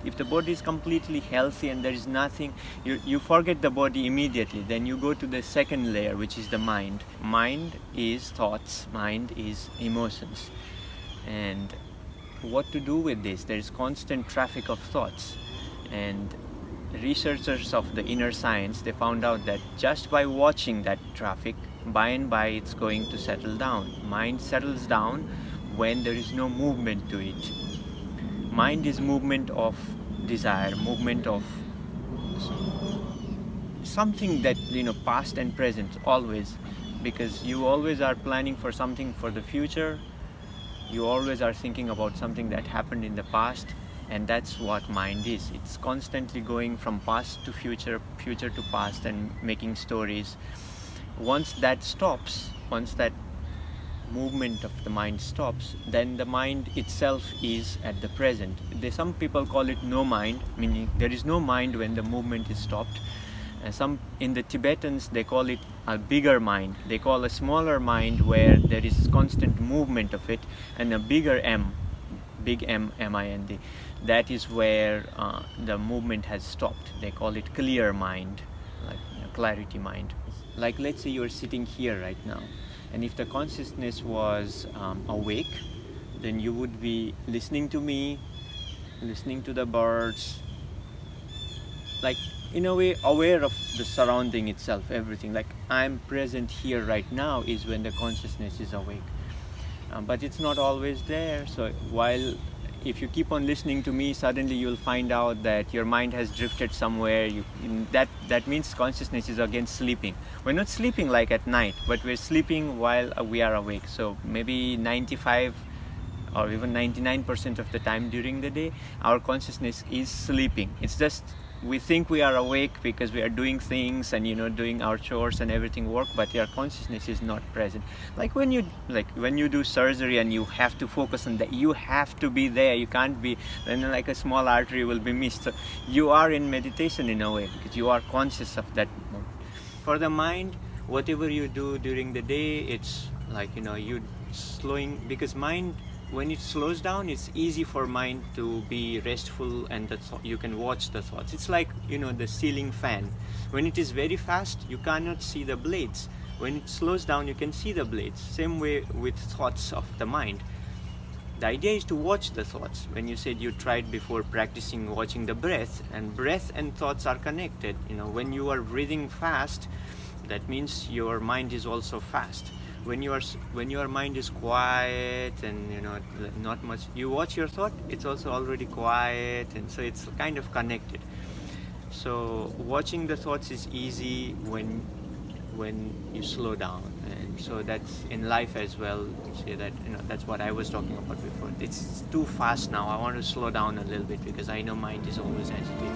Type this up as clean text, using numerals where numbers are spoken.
if the body is completely healthy and there is nothing, you forget the body immediately. Then you go to the second layer, which is the mind. Mind is thoughts, mind is emotions. And what to do with this? There is constant traffic of thoughts, and researchers of the inner science, they found out that just by watching that traffic, by and by it's going to settle down. Mind settles down when there is no movement to it. Mind is movement of desire, movement of something that, past and present, always, because you always are planning for something for the future. You always are thinking about something that happened in the past, and that's what mind is. It's constantly going from past to future, future to past, and making stories. Once that stops, once that movement of the mind stops, then the mind itself is at the present. Some people call it no mind, meaning there is no mind when the movement is stopped. Some in the Tibetans, they call it a bigger mind. They call a smaller mind where there is constant movement of it, and a bigger M, big M, M-I-N-D, that is where the movement has stopped. They call it clear mind, like clarity mind. Like, let's say you're sitting here right now, and if the consciousness was awake, then you would be listening to me, listening to the birds, like in a way aware of the surrounding itself, everything. Like, I'm present here right now is when the consciousness is awake. But it's not always there. So if you keep on listening to me, suddenly you'll find out that your mind has drifted somewhere. That means consciousness is again sleeping. We're not sleeping like at night, but we're sleeping while we are awake. So maybe 95 or even 99% of the time during the day, our consciousness is sleeping. It's just we think we are awake because we are doing things and doing our chores and everything work, but your consciousness is not present. Like when you do surgery and you have to focus on that, you have to be there. You can't be, then like a small artery will be missed. So you are in meditation in a way because you are conscious of that moment. For the mind, whatever you do during the day, it's like you slowing, because mind, when it slows down, it's easy for mind to be restful, and you can watch the thoughts. It's like the ceiling fan. When it is very fast, you cannot see the blades. When it slows down, you can see the blades. Same way with thoughts of the mind. The idea is to watch the thoughts. When you said you tried before practicing watching the breath, and breath and thoughts are connected. When you are breathing fast, that means your mind is also fast. When your mind is quiet and not much, you watch your thought, it's also already quiet, and so it's kind of connected. So watching the thoughts is easy when you slow down. And so that's in life as well. Say that that's what I was talking about before. It's too fast now. I want to slow down a little bit because I know mind is always agitated.